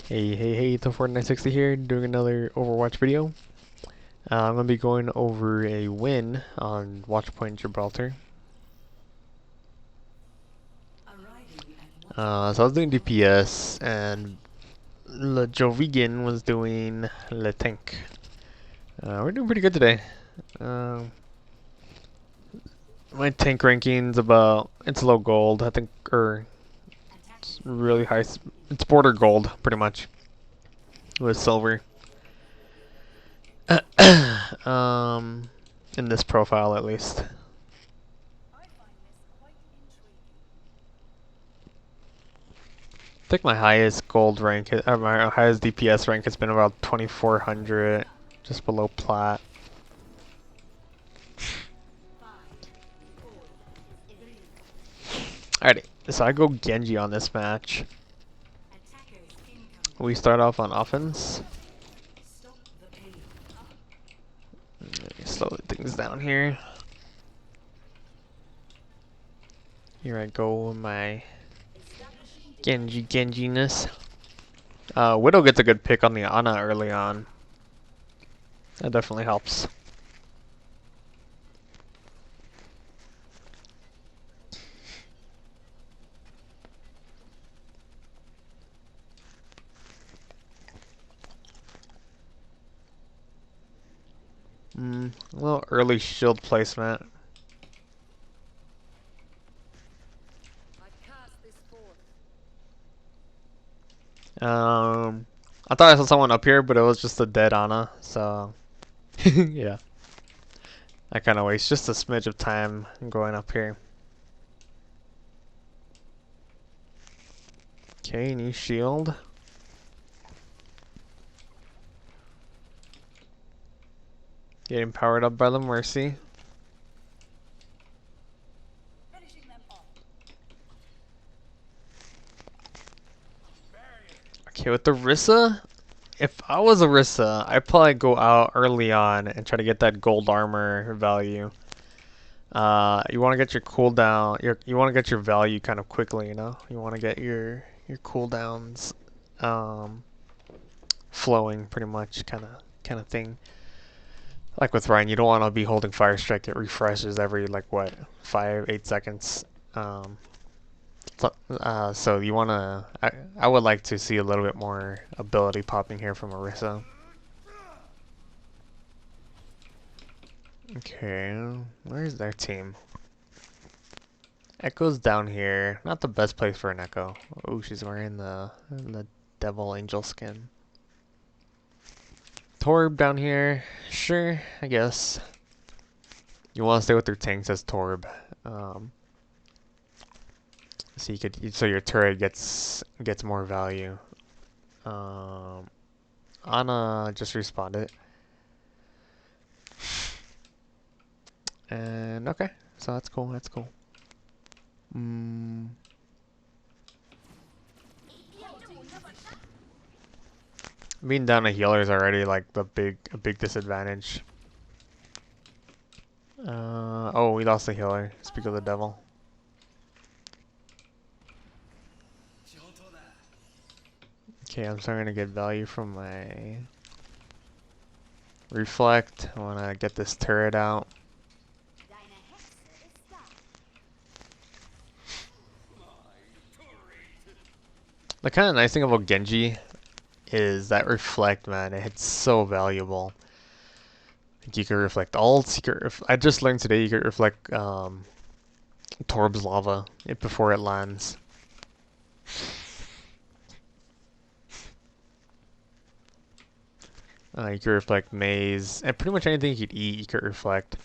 Hey, the Fortnite60 here, doing another Overwatch video. I'm going to be going over a win on WatchPoint Gibraltar. So I was doing DPS, and Le Jovigan was doing Le Tank. We're doing pretty good today. My tank ranking's it's low gold, I think, or it's really high, it's border gold, pretty much, with silver. In this profile at least. I think my highest gold rank, or my highest DPS rank has been about 2400, just below plat. Alrighty, so I go Genji on this match. We start off on offense. Slow things down here. Here I go with my Genji-ness. Widow gets a good pick on the Ana early on. That definitely helps. A little early shield placement. I thought I saw someone up here, but it was just a dead Ana, so yeah. I kind of waste just a smidge of time going up here. Okay, new shield. Getting powered up by the Mercy. Okay, with the Orisa, if I was Orisa, I'd probably go out early on and try to get that gold armor value. You want to get your cooldown, you want to get your value kind of quickly, you know? You want to get your cooldowns flowing pretty much kind of thing. Like with Ryan, you don't want to be holding Fire Strike. It refreshes every, like, what, 5-8 seconds. So you want to... I would like to see a little bit more ability popping here from Orisa. Okay, where's their team? Echo's down here. Not the best place for an Echo. Oh, she's wearing the Devil Angel skin. Torb down here. Sure, I guess. You want to stay with your tanks as Torb. So your turret gets more value. Ana just responded. And okay, so that's cool. That's cool. Being down a healer is already like a big disadvantage. Oh, we lost the healer. Speak of the devil. Okay, I'm starting to get value from my reflect. I want to get this turret out. The kind of nice thing about Genji is that reflect, man. It's so valuable. You can reflect ults. I just learned today you can reflect Torb's lava before it lands. You can reflect Maze, and pretty much anything you could eat, you could reflect.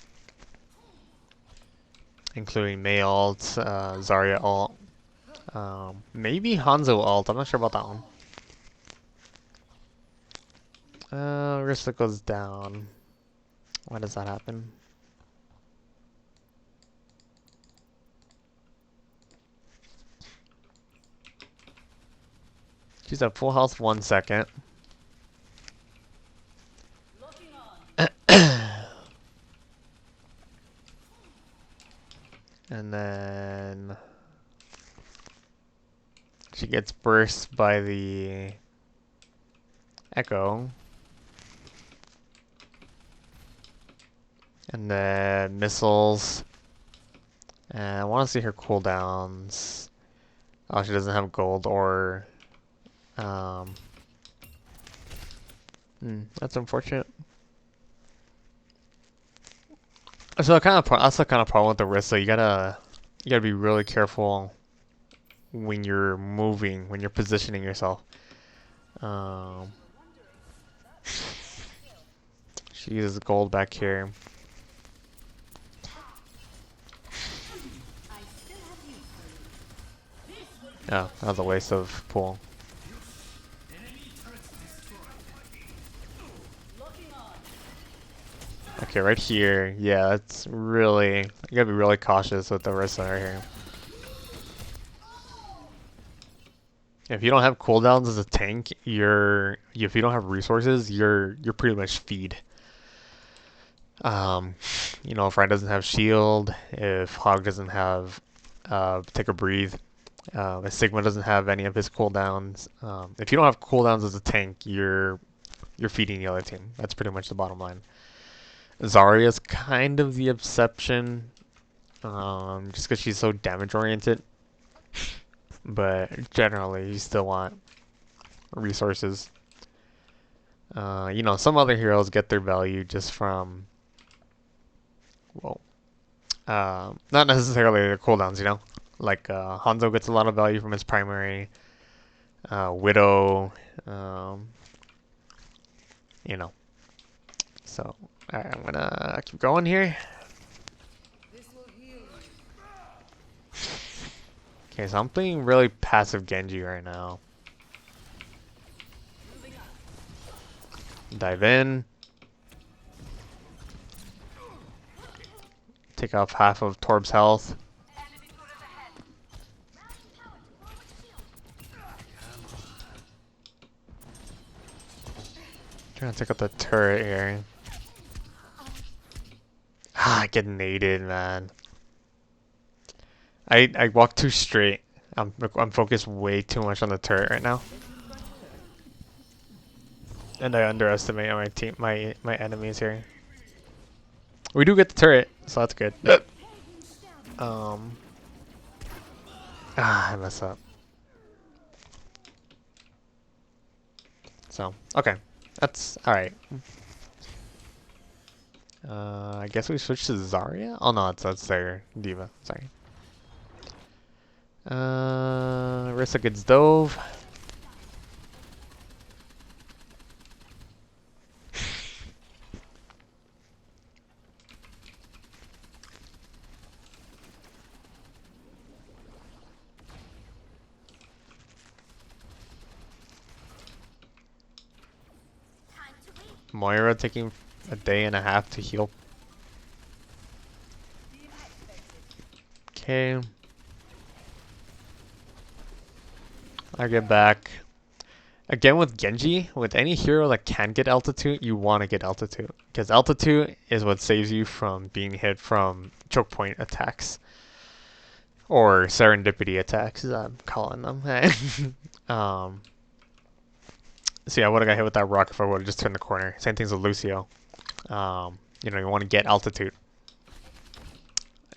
Including Mei ult, Zarya ult. Maybe Hanzo ult, I'm not sure about that one. Orisa goes down. Why does that happen? She's at full health 1 second. And then she gets burst by the Echo. And then missiles. And I want to see her cooldowns. Oh, she doesn't have gold or... that's unfortunate. So that's the kind of problem with the Orisa. You gotta be really careful when you're moving, when you're positioning yourself. She uses gold back here. Oh, that was a waste of pool. Okay, right here. Yeah, that's really... You gotta be really cautious with the Orisa right here. If you don't have cooldowns as a tank, if you don't have resources, you're pretty much feed. You know, if Ryan doesn't have shield, if Hog doesn't have take a breathe, if Sigma doesn't have any of his cooldowns, if you don't have cooldowns as a tank, you're feeding the other team. That's pretty much the bottom line. Zarya's kind of the exception, just because she's so damage oriented. But generally, you still want resources. You know, some other heroes get their value just from, well, not necessarily their cooldowns, you know? Like, Hanzo gets a lot of value from his primary, Widow, you know. So, alright, I'm gonna keep going here. Okay, so I'm playing really passive Genji right now. Dive in. Take off half of Torb's health. Trying to take out the turret here. I get naded, man. I walk too straight. I'm focused way too much on the turret right now. And I underestimate my enemies here. We do get the turret, so that's good. I messed up. So, okay. That's alright. I guess we switch to Zarya? Oh no, that's their diva. Sorry. Orisa gets dove. Moira taking a day and a half to heal. Okay. I get back. Again with Genji, with any hero that can get altitude, you want to get altitude. Because altitude is what saves you from being hit from choke point attacks. Or serendipity attacks, as I'm calling them. So yeah, I would have got hit with that rock if I would have just turned the corner. Same things with Lucio. You know, you want to get altitude.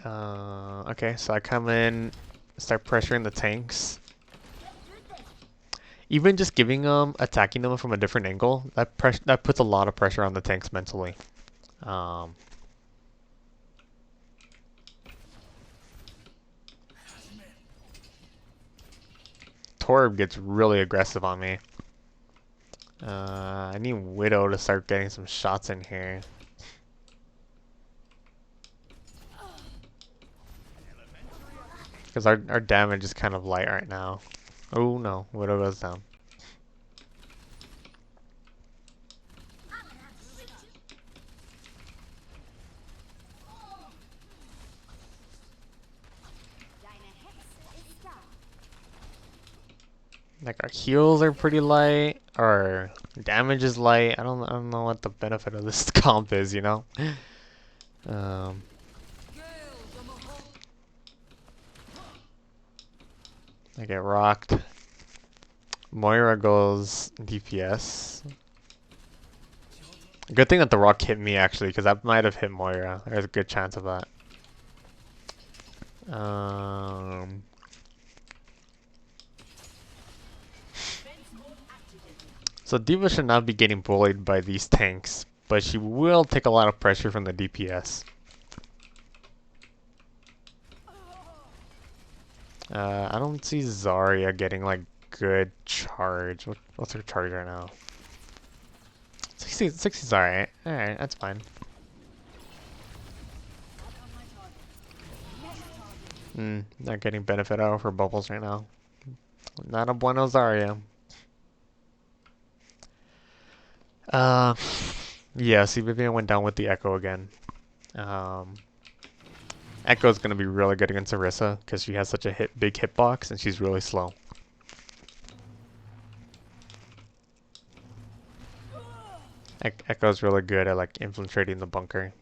Okay, so I come in, start pressuring the tanks. Even just giving them, attacking them from a different angle, that puts a lot of pressure on the tanks mentally. Torb gets really aggressive on me. I need Widow to start getting some shots in here. Because our damage is kind of light right now. Oh no, Widow goes down. Like our heals are pretty light, our damage is light. I don't know what the benefit of this comp is, you know. I get rocked. Moira goes DPS. Good thing that the rock hit me actually, because that might have hit Moira. There's a good chance of that. So D.Va should not be getting bullied by these tanks, but she will take a lot of pressure from the DPS. I don't see Zarya getting like good charge. What's her charge right now? 60's alright. Alright, that's fine. Not getting benefit out of her bubbles right now. Not a bueno Zarya. Yeah, see Vivian went down with the Echo again. Echo's gonna be really good against Orisa because she has such a big hitbox and she's really slow. Echo's really good at like infiltrating the bunker.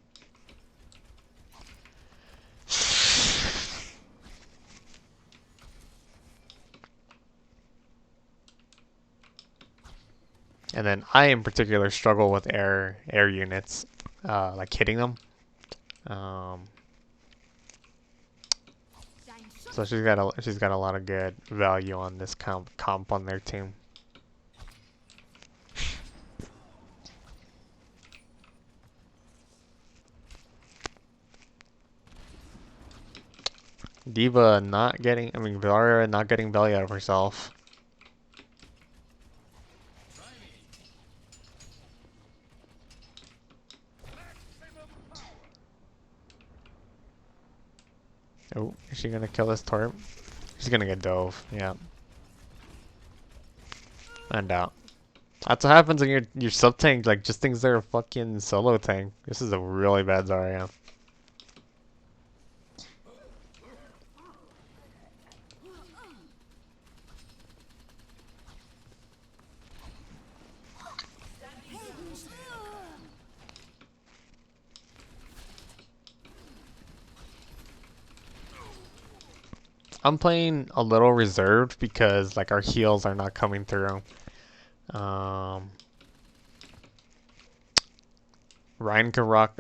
And then I in particular struggle with air units, like hitting them. So she's got a lot of good value on this comp on their team. D.Va not getting, Zarya not getting value out of herself. Oh, is she gonna kill this Torp? She's gonna get dove, yeah. And out. That's what happens when your sub tank like just thinks they're a fucking solo tank. This is a really bad Zarya. I'm playing a little reserved because like our heals are not coming through. Ryan could rock.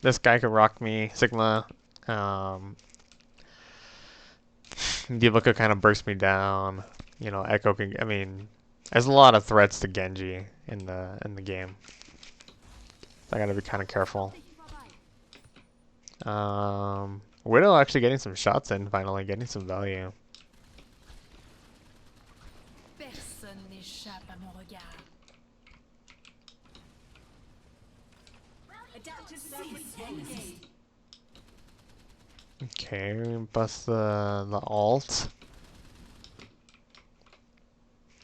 This guy could rock me. Sigma. D.Va could kind of burst me down. You know, Echo can. There's a lot of threats to Genji in the game. I gotta be kind of careful. Widow actually getting some shots in, finally getting some value. Okay, bust the ult.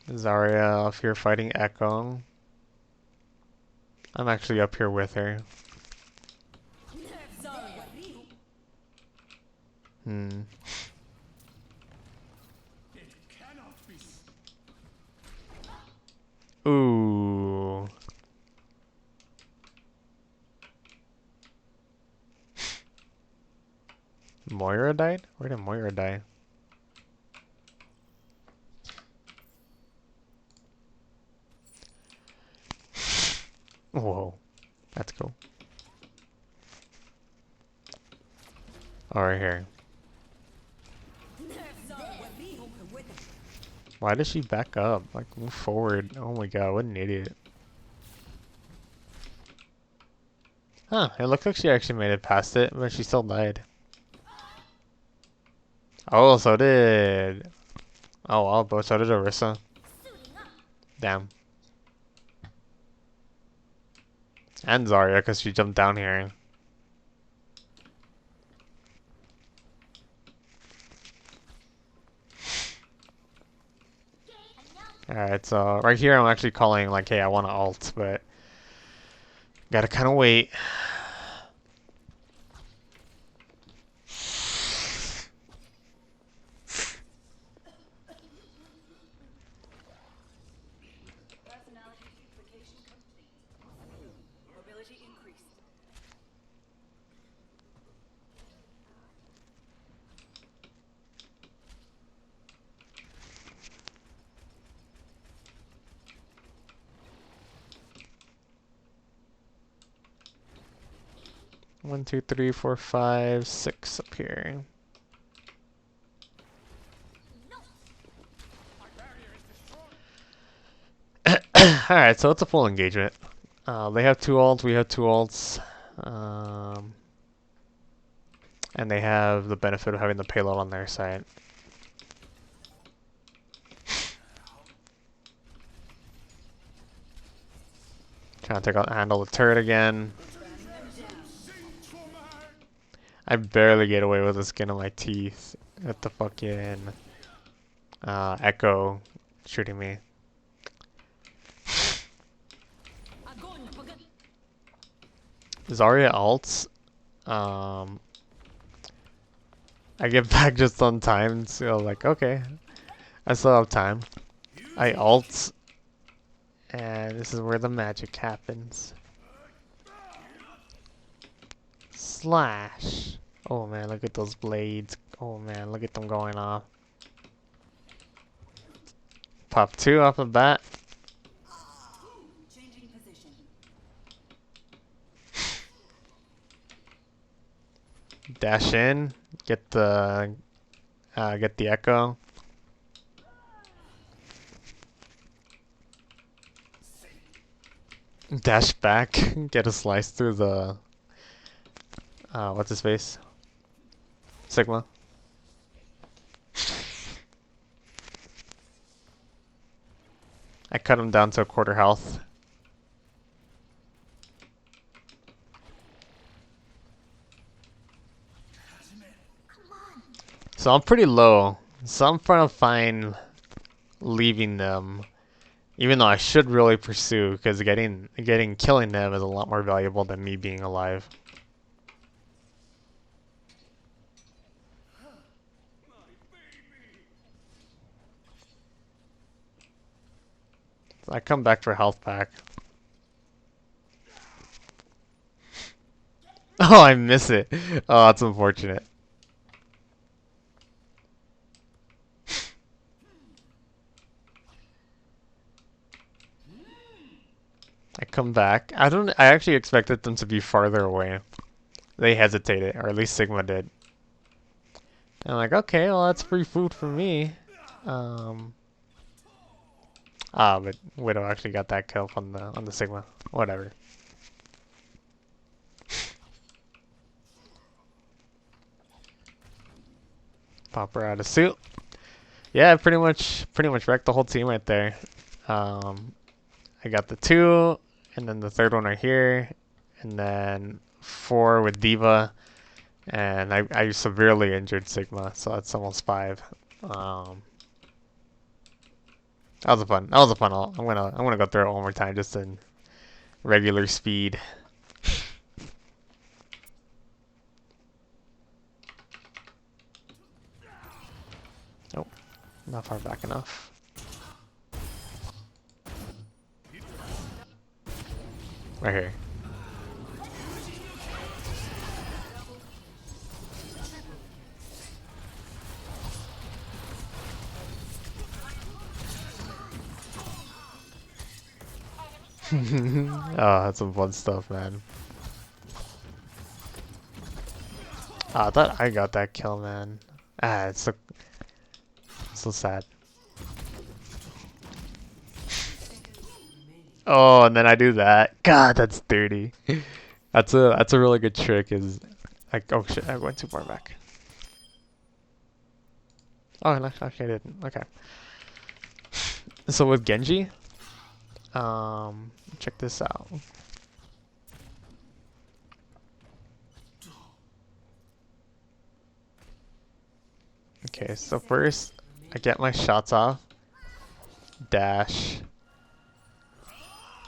Zarya up here fighting Echo. I'm actually up here with her. Ooh. Moira died? Where did Moira die? Whoa. That's cool. Oh, right here. Why does she back up? Like, move forward. Oh my god, what an idiot. Huh, it looks like she actually made it past it, but she still died. Oh, so did... Oh wow, but so did Orisa. Damn. And Zarya, because she jumped down here. Alright, so right here I'm actually calling like, hey, I want to ult, but gotta kind of wait. 1, 2, 3, 4, 5, 6 up here. Alright, so it's a full engagement. They have 2 ults, we have 2 ults. And they have the benefit of having the payload on their side. Trying to handle the turret again. I barely get away with the skin on my teeth with the fucking Echo shooting me. Zarya ults. I get back just on time, so like, okay, I still have time. I ult, and this is where the magic happens. Slash. Oh man, look at those blades. Oh man, look at them going off. Pop 2 off the bat. Dash in, get the echo. Dash back, get a slice through the what's his face? Sigma. I cut him down to a quarter health. So I'm pretty low. So I'm fine leaving them. Even though I should really pursue, because killing them is a lot more valuable than me being alive. So I come back for health pack. Oh, I miss it. Oh, that's unfortunate. I come back. I actually expected them to be farther away. They hesitated, or at least Sigma did. And I'm like, okay, well that's free food for me. But Widow actually got that kill on the Sigma. Whatever. Pop her out of suit. Yeah, pretty much wrecked the whole team right there. I got the 2, and then the 3rd one right here, and then 4 with D.Va, and I severely injured Sigma, so that's almost 5. That was a fun ult. I'm gonna go through it one more time just in regular speed. Oh, not far back enough. Right here. Oh, that's some fun stuff, man. I thought I got that kill, man. It's so sad. Oh, and then I do that. God, that's dirty. That's a really good trick. Is like, oh shit, I went too far back. Oh, no, actually I didn't. Okay. So with Genji, check this out. Okay, so first I get my shots off. Dash.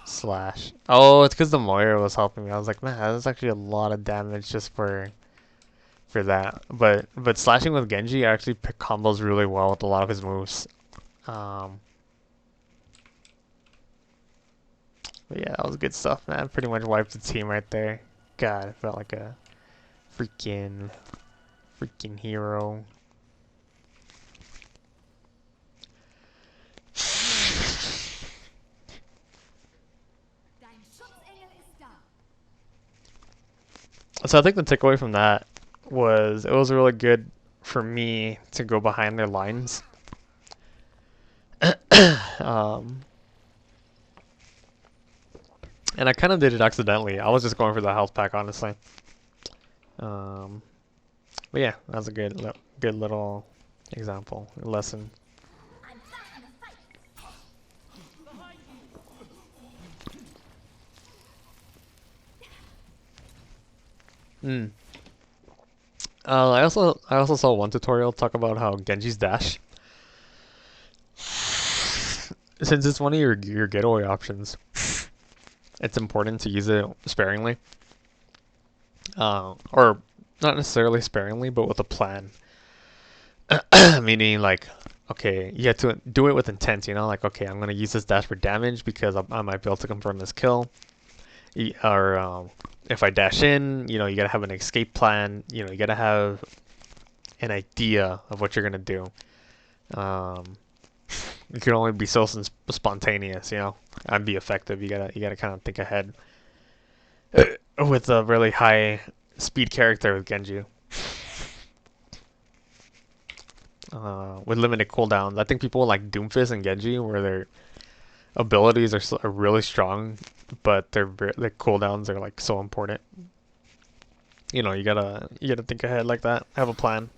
Slash. Oh, it's because the Moira was helping me. I was like, man, that's actually a lot of damage just for that. But slashing with Genji actually combos really well with a lot of his moves. But yeah, that was good stuff, man. Pretty much wiped the team right there. God, I felt like a freaking hero. So I think the takeaway from that was it was really good for me to go behind their lines. um, and I kind of did it accidentally. I was just going for the health pack, honestly. Um, but yeah, that was a good little example, lesson. Hmm. I also saw one tutorial talk about how Genji's dash, since it's one of your getaway options, it's important to use it sparingly. Or not necessarily sparingly, but with a plan. Meaning like, okay, you have to do it with intent. You know, like okay, I'm gonna use this dash for damage because I might be able to confirm this kill. Or if I dash in, you know, you gotta have an escape plan. You know, you gotta have an idea of what you're gonna do. Um, you can only be so spontaneous, you know, and be effective. You gotta kind of think ahead. With a really high speed character with Genji, with limited cooldowns, I think people like Doomfist and Genji, where their abilities are really strong, but their cooldowns are like so important. You know, you gotta think ahead like that. Have a plan.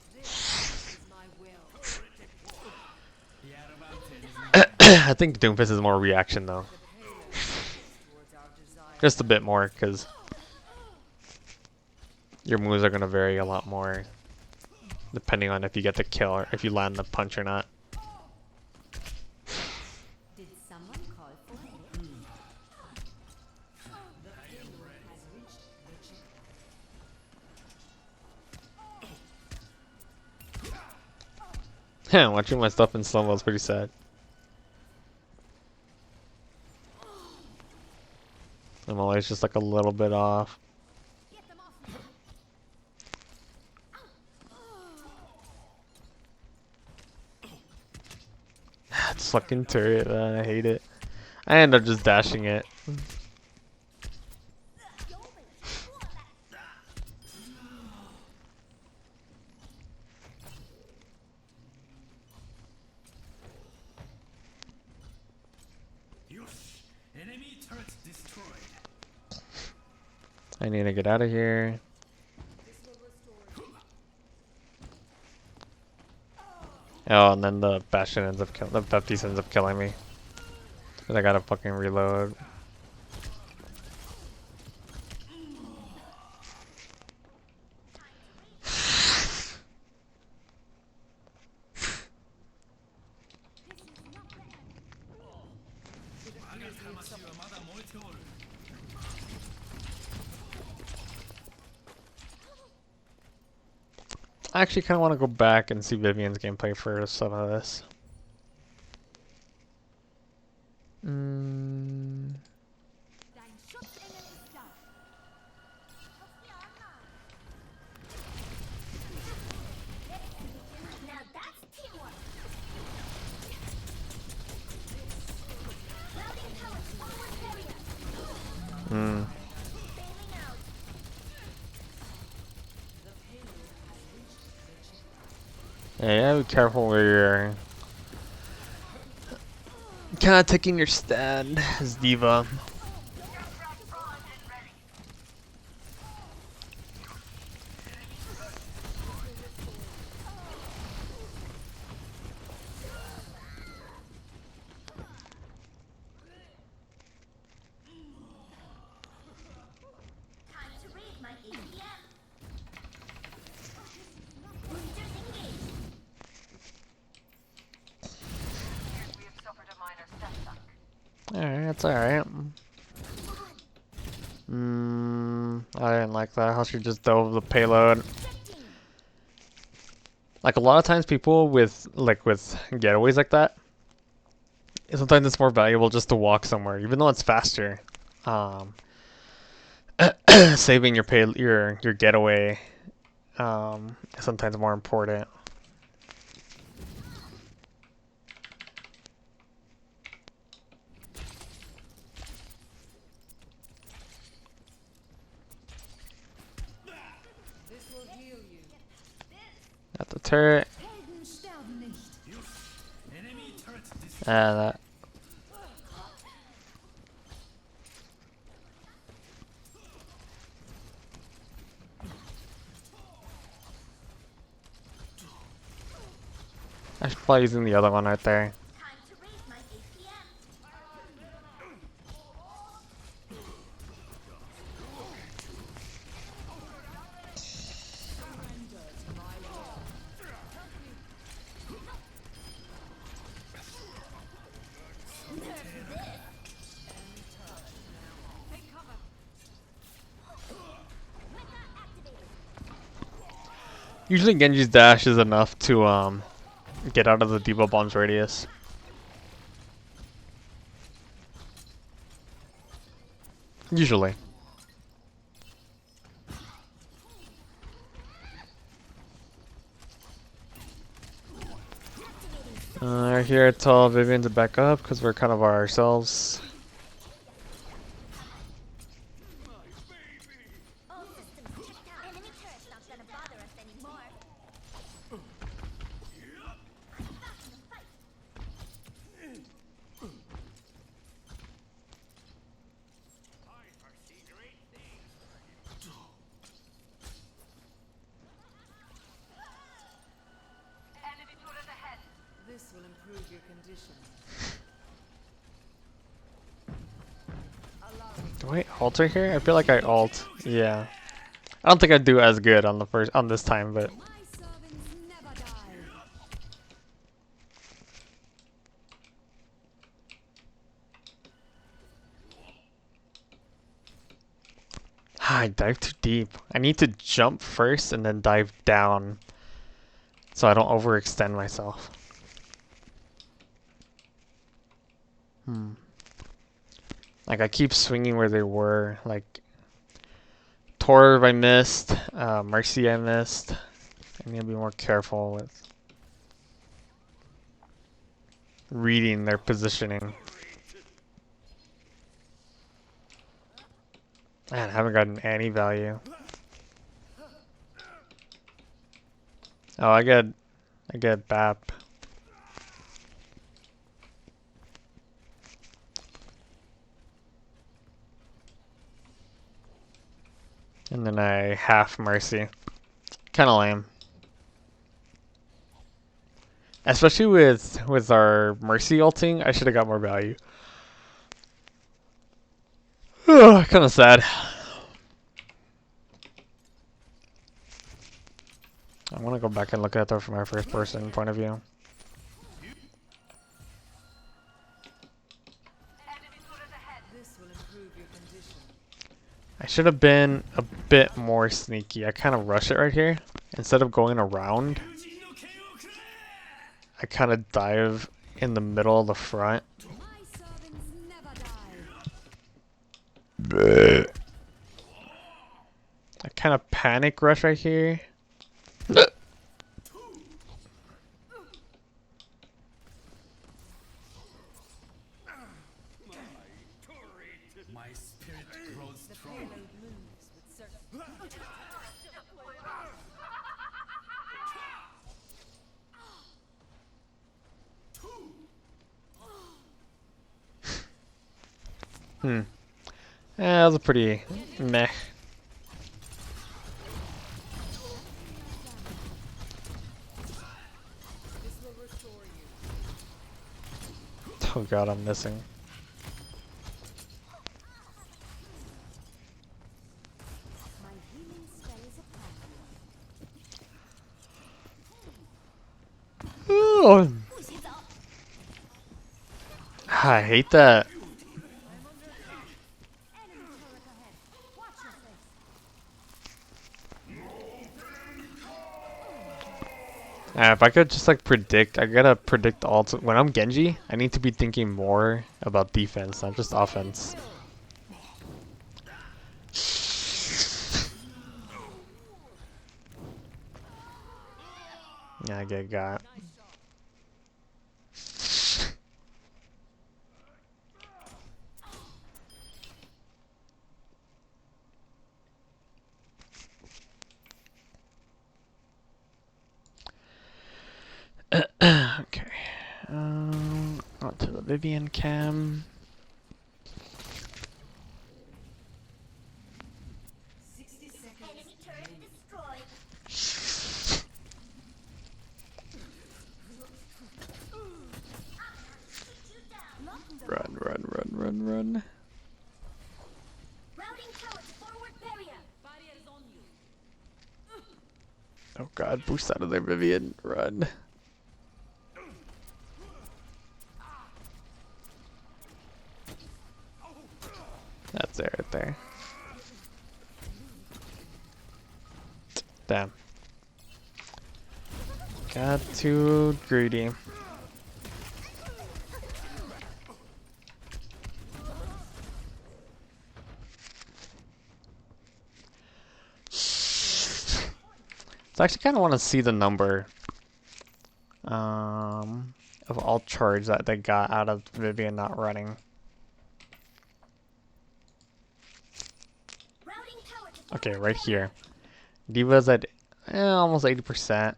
I think Doomfist is more reaction though, just a bit more, because your moves are gonna vary a lot more depending on if you get the kill or if you land the punch or not. Yeah, watching my stuff in slow mo is pretty sad. I'm always just like a little bit off. It's fucking turret, man. I hate it. I end up just dashing it. I need to get out of here. Oh, and then the Bastion ends up killing. The Baptiste ends up killing me. Cause I gotta fucking reload. I actually kind of want to go back and see Vivian's gameplay for some of this. Mm. Mm. Yeah, be careful where you're kind of taking your stand as Diva. Alright, that's alright. I didn't like that, how she just dove the payload. Like a lot of times people with getaways like that, sometimes it's more valuable just to walk somewhere, even though it's faster. Um, saving your getaway is sometimes more important. turret. That. I should probably using the other one right there. Usually Genji's dash is enough to get out of the Debo bomb's radius. Usually. Here I tell Vivian to back up because we're kind of ourselves. This will improve your condition. Do I alter here? I feel like I ult. Yeah. I don't think I do as good on this time, but My servants never die. I dive too deep. I need to jump first and then dive down so I don't overextend myself. Like I keep swinging where they were. Like Torv I missed, Mercy I missed. I need to be more careful with reading their positioning. Man, I haven't gotten any value. Oh, I get BAP. And then I half Mercy. Kinda lame. Especially with our Mercy ulting, I should have got more value. Kinda sad. I want to go back and look at that from my first person point of view. This will improve your condition. I should have been a bit more sneaky. I kind of rush it right here. Instead of going around, I kind of dive in the middle of the front. My servants never die. I kind of panic rush right here. My spirit grows The strong. payload moves with certainty. Yeah, that was a pretty meh. This will restore you. Oh god, I'm missing. My healing spell is upon you. Oh. I hate that. Enemy turret ahead. Watch your face. If I could just like predict, I gotta predict ults. When I'm Genji, I need to be thinking more about defense, not just offense. Yeah, I get got. Vivian cam. 60 seconds. Enemy turret destroyed. Run, run, run, run, run. Routing tower to forward barrier. Barrier is on you. Oh god, boost out of there, Vivian. Run. That's it right there. Damn. Got too greedy. So I actually kind of want to see the number of all charge that they got out of Vivian not running. Okay, right here. Diva's at almost 80%.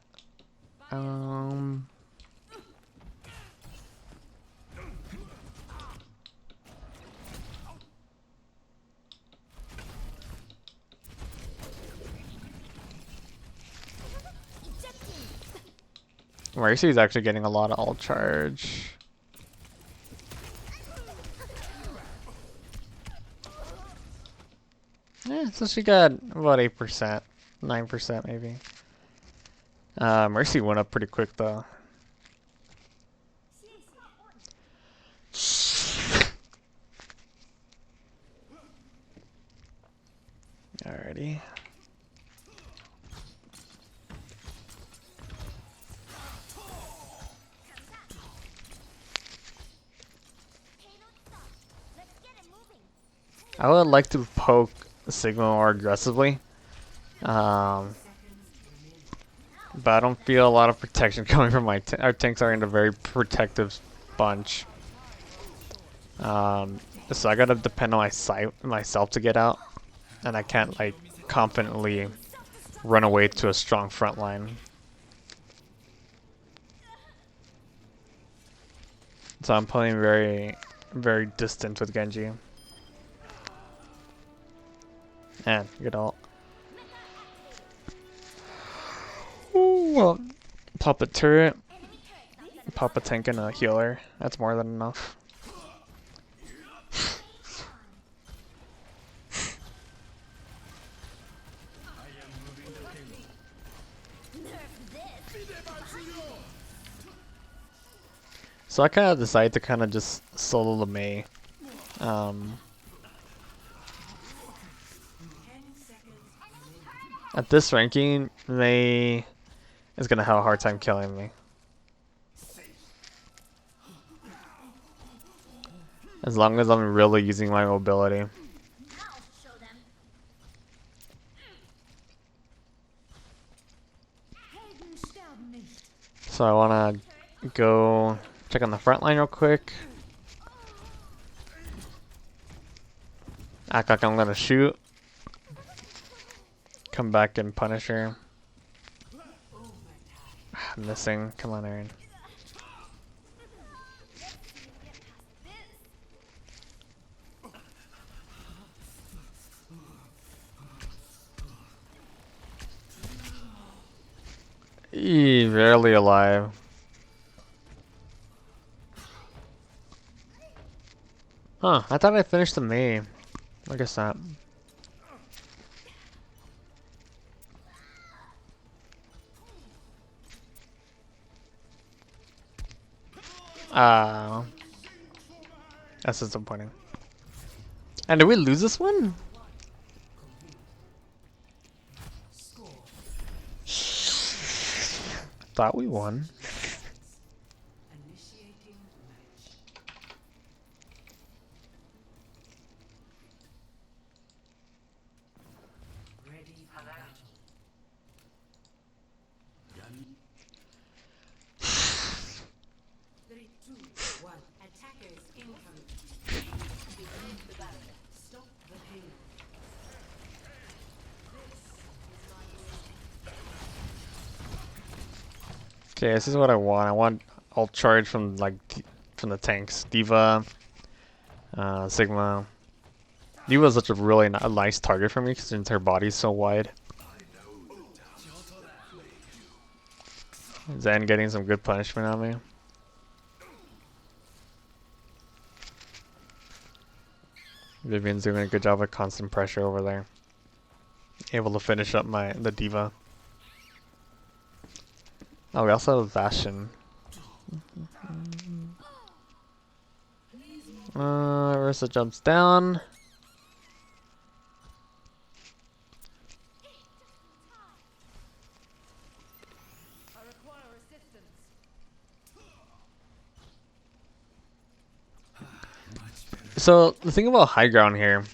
Orisa is actually getting a lot of alt charge. Yeah, so she got about 8%, 9% maybe. Mercy went up pretty quick though. Alrighty. I would like to poke Sigma more aggressively. But I don't feel a lot of protection coming from our tanks are in a very protective bunch. So I gotta depend on myself to get out, and I can't like confidently run away to a strong front line. So I'm playing very, very distant with Genji. And good ult. Ooh, well, pop a turret, pop a tank and a healer. That's more than enough. So I kind of decided to kind of just solo the Mei. At this ranking, Mei is gonna have a hard time killing me. As long as I'm really using my mobility. So I wanna go check on the front line real quick. Act like I'm gonna shoot. Come back and punish her. Missing. Come on, Aaron. Barely alive. Huh, I thought I finished the Mei. I guess not. That's disappointing. And did we lose this one? Thought we won. Okay, this is what I want. I want ult charge from like from the tanks. D.Va, Sigma. D.Va is such a really nice target for me since her body's so wide. Zen getting some good punishment on me. Vivian's doing a good job of constant pressure over there. Able to finish up the D.Va. Oh, we also have Bastion. Orisa jumps down. So the thing about high ground here,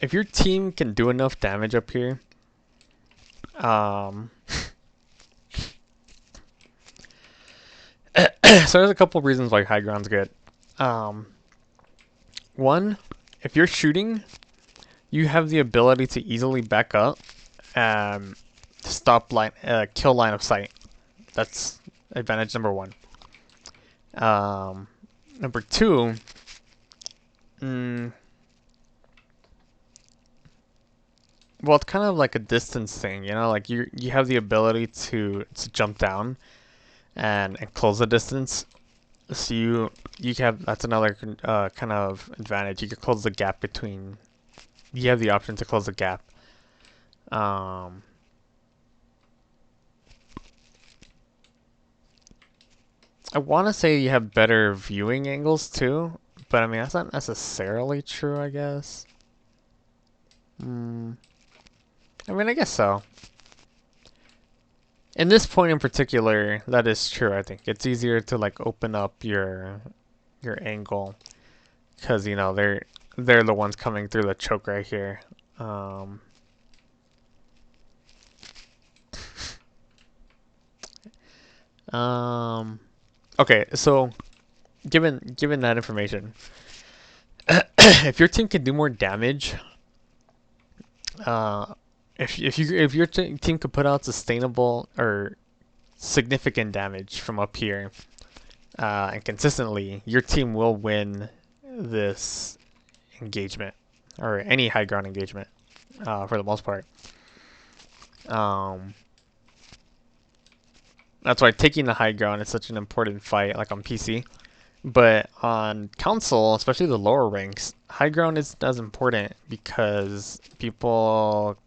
if your team can do enough damage up here, so there's a couple reasons why high ground's good. One, if you're shooting, you have the ability to easily back up and stop kill line of sight. That's advantage number one. Number two, well, it's kind of like a distance thing, you know, like you have the ability to jump down and close the distance. So you have, that's another kind of advantage. You can close the gap between. You have the option to close the gap. I want to say you have better viewing angles too, but I mean that's not necessarily true, I guess. I mean, I guess so. In this point in particular, that is true. I think it's easier to like open up your angle because you know they're the ones coming through the choke right here. Okay, so given that information, if your team can do more damage, if your team could put out sustainable or significant damage from up here, and consistently, your team will win this engagement or any high ground engagement, for the most part. That's why taking the high ground is such an important fight, like on PC. But on console, especially the lower ranks, high ground isn't as important because people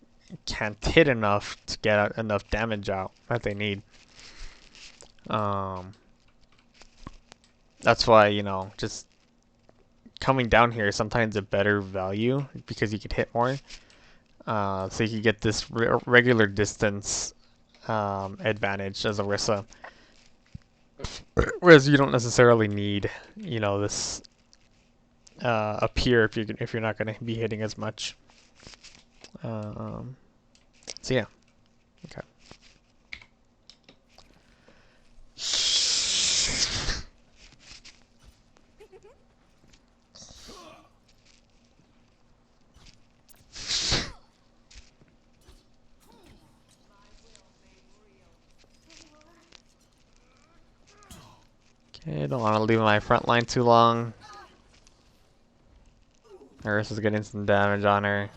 can't hit enough to get enough damage out that they need. That's why, you know, just coming down here is sometimes a better value because you could hit more. So you can get this regular distance advantage as Orisa. Whereas you don't necessarily need, you know, this up here if you're not going to be hitting as much. So yeah, okay. Okay, don't want to leave my front line too long. Orisa's getting some damage on her.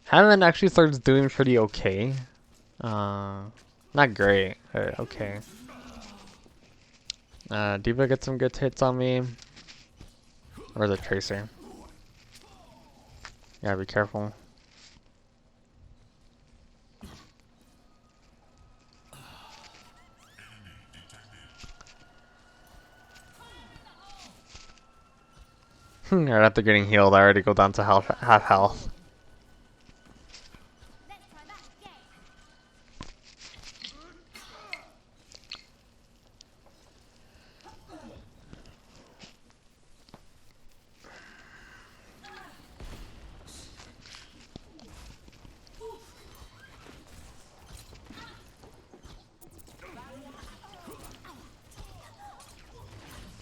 Hammond actually starts doing pretty okay. Not great, but okay. D.Va gets some good hits on me. Or the Tracer. Yeah, be careful. Right after getting healed, I already go down to half health.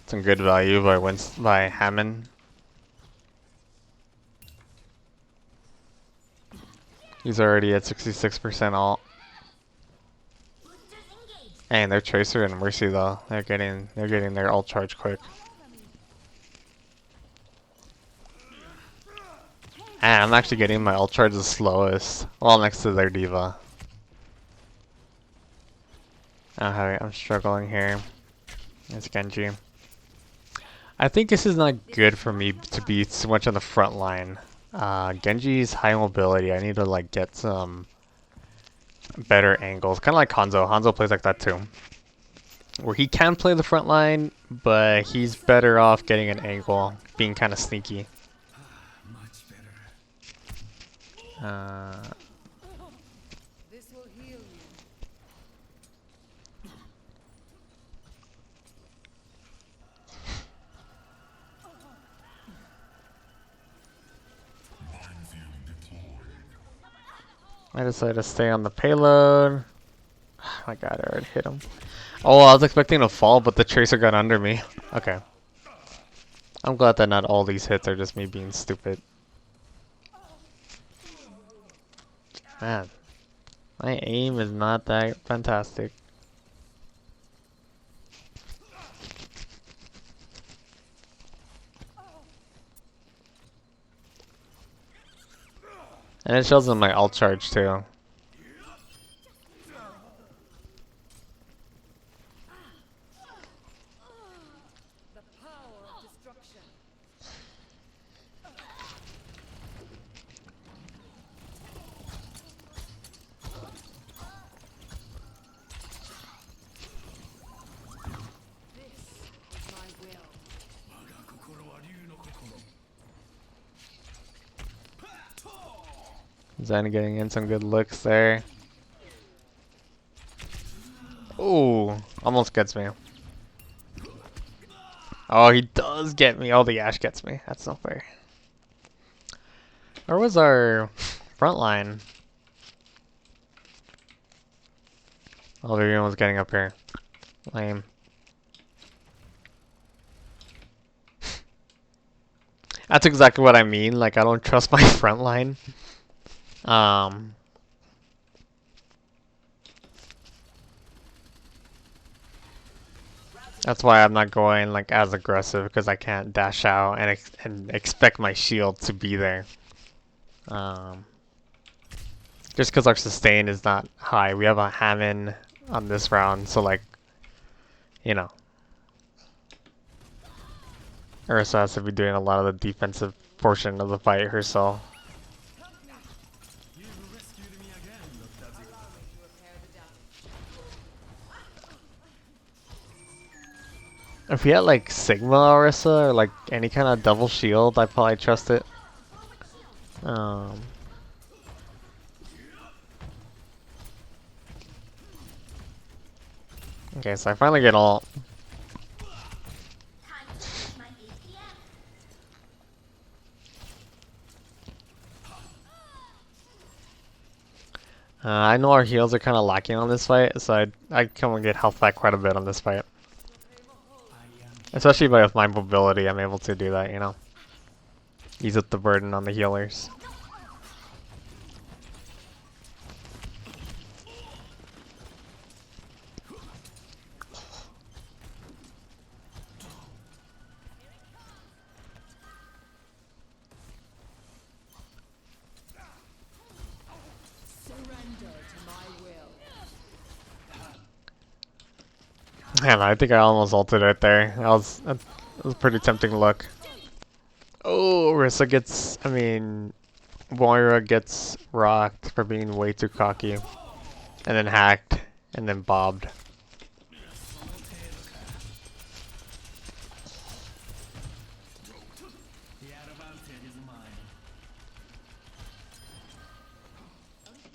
Some good value by Hammond. He's already at 66% alt. And their Tracer and Mercy though, they're getting their ult charge quick. And I'm actually getting my ult charge the slowest, well next to their diva. I'm struggling here. It's Genji. I think this is not good for me to be too much on the front line. Genji's high mobility. I need to like get some better angles. Kind of like Hanzo. Hanzo plays like that too. Where he can play the front line, but he's better off getting an angle, being kind of sneaky. Much better. This will heal you. I decided to stay on the payload. Oh my god, I already hit him. Oh, I was expecting to fall, but the Tracer got under me. Okay. I'm glad that not all these hits are just me being stupid. Man, my aim is not that fantastic. And it shows in my ult charge too. The power of destruction. This is my will. 我が心は竜の心。 Zen getting in some good looks there. Ooh, almost gets me. Oh, he does get me. Oh, the Ashe gets me. That's not fair. Where was our front line? Oh, everyone was getting up here. Lame. That's exactly what I mean. Like, I don't trust my front line. That's why I'm not going like as aggressive because I can't dash out and expect my shield to be there. Just because our sustain is not high. We have a Hammond on this round, so like, you know, Orisa has to be doing a lot of the defensive portion of the fight herself. You rescued me again, Dr. Zero. Allow me to repair the damage. If we had like Sigma Orisa or like any kind of double shield, I'd probably trust it. Okay, so I finally get ult. Time to change my APM. I know our heals are kind of lacking on this fight, so I come and get health back quite a bit on this fight. I am Especially with my mobility, I'm able to do that, you know. Ease up the burden on the healers. Surrender to my will. Man, I think I almost ulted right there. That was a pretty tempting look. Oh, Orisa gets, Moira gets rocked for being way too cocky. And then hacked, and then bobbed. the advantage is mine.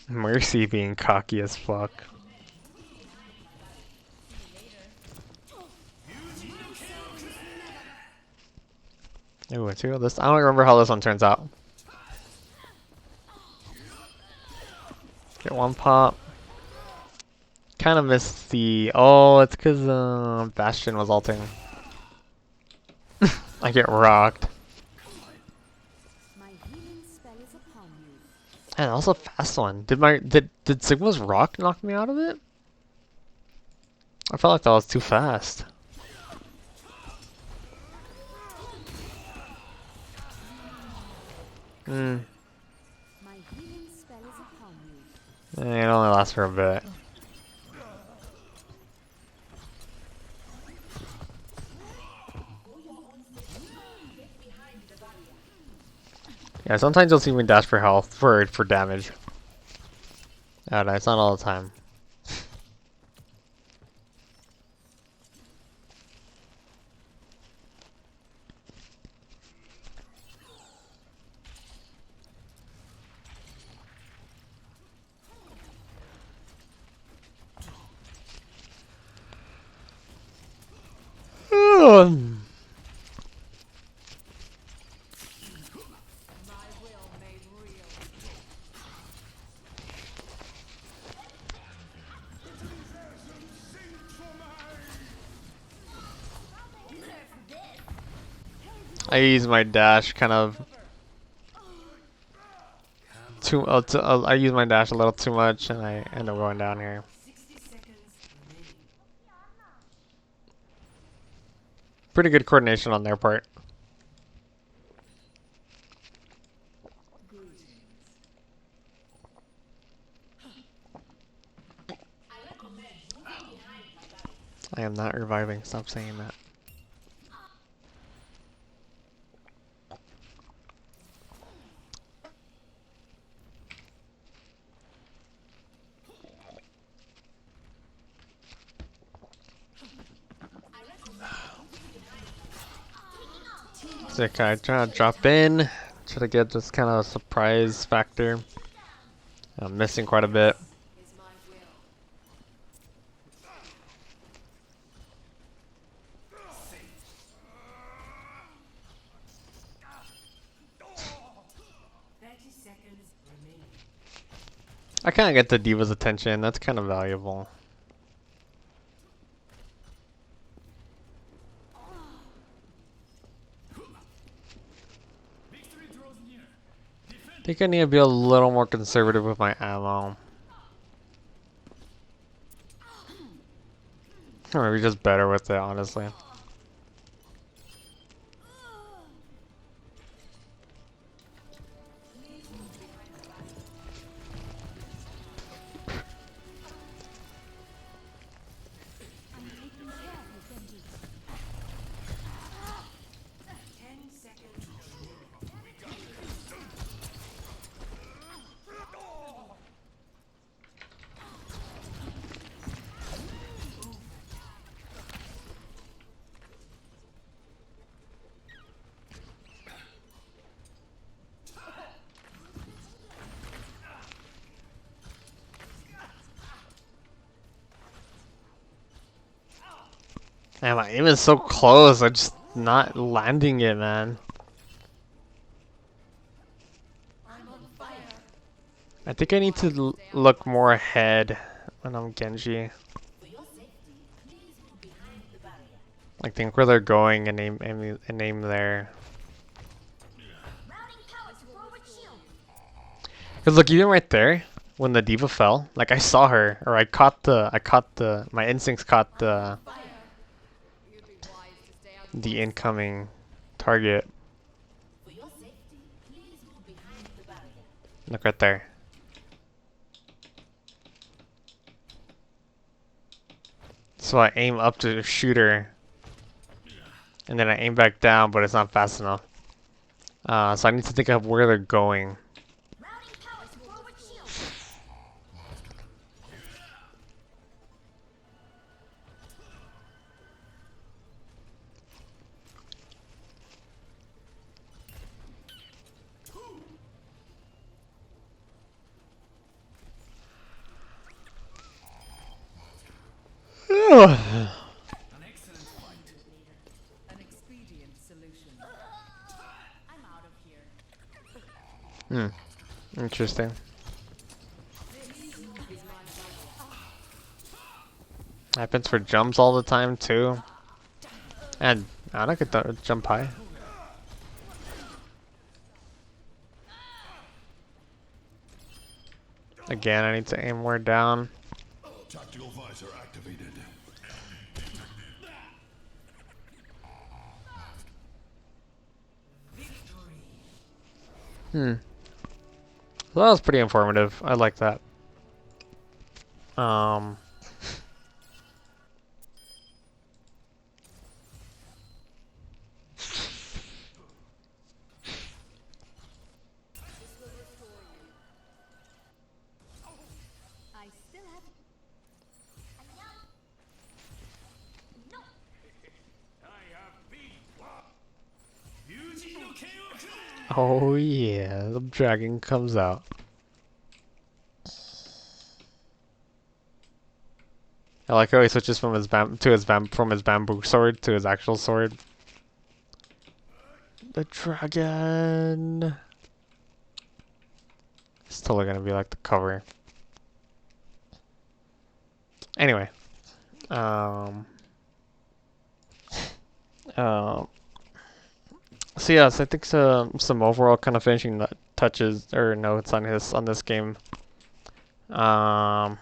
Mercy being cocky as fuck. Ooh, two this. I don't remember how this one turns out. Get one pop. Kind of missed the. Oh, it's because Bastion was ulting. I get rocked. My healing spell is upon you. And also fast one. Did Sigma's rock knock me out of it? I felt like that was too fast. Hmm. My healing spell is upon you. It only lasts for a bit. Yeah, sometimes you'll see me dash for health, for damage. Oh, no, it's not all the time. I use my dash kind of I use my dash a little too much, and I end up going down here. 60 seconds remaining. Pretty good coordination on their part. I am not reviving. Stop saying that. Sick. I try to drop in, try to get this kind of surprise factor. I'm missing quite a bit. Is my will. Seconds remaining. I kind of get the diva's attention. That's kind of valuable. Victory draws near. I think I need to be a little more conservative with my ammo. Or maybe just better with it, honestly. I'm taking care of you, Genji. 10 seconds. Man, my aim is so close. I'm just not landing it, man. I'm on fire. I think I need to look more ahead when I'm Genji. For your safety, please move behind the barrier. Like think where they're going and aim there. Routing power to forward shield. Cause look, even right there, when the diva fell, like I saw her, or I caught my instincts caught Fire. the incoming target. For your safety, please move behind the barrier. Look right there. So I aim up to shoot her, and then I aim back down, but it's not fast enough. So I need to think of where they're going. Routing power to forward shield. An excellent fight. An expedient solution. I'm out of here. Interesting. Happens for jumps all the time too. And I don't get to jump high. Again, I need to aim more down. Tactical visor activated. So that was pretty informative. I like that. Um. I still have No. I have big wow. Yuji no Ken wo kure! Oh yeah, the dragon comes out. I like how he switches from his from his bamboo sword to his actual sword. The dragon. It's totally gonna be like the cover. Anyway, um, um, so yes, I think some overall kind of finishing touches or notes on this game. Um,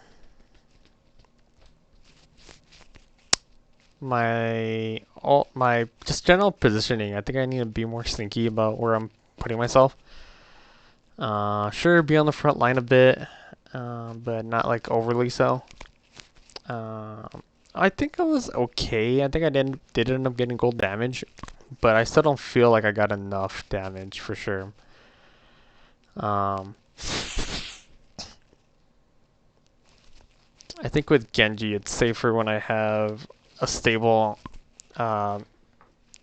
my just general positioning. I think I need to be more sneaky about where I'm putting myself. Sure, be on the front line a bit, but not like overly so. Um, I think I was okay. I think I did end up getting gold damage, but I still don't feel like I got enough damage for sure. Um, I think with Genji, it's safer when I have a stable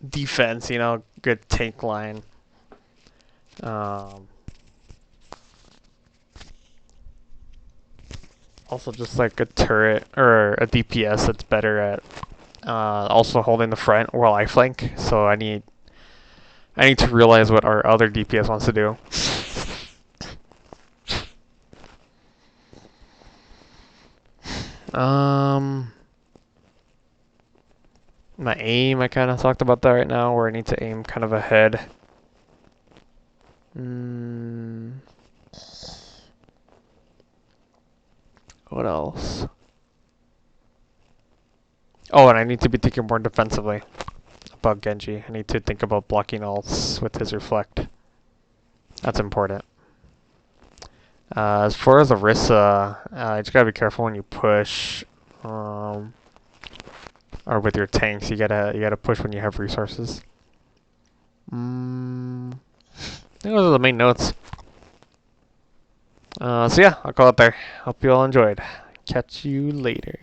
defense, good tank line. Um, Also, just like a turret or a DPS that's better at also holding the front while I flank. So I need to realize what our other DPS wants to do. My aim, I kind of talked about that right now, where I need to aim kind of ahead. What else? Oh, and I need to be thinking more defensively about Genji. I need to think about blocking ults with his reflect. That's important. As far as Orisa, you just gotta be careful when you push, or with your tanks. You gotta push when you have resources. I think those are the main notes. So yeah, I'll call it there. Hope you all enjoyed. Catch you later.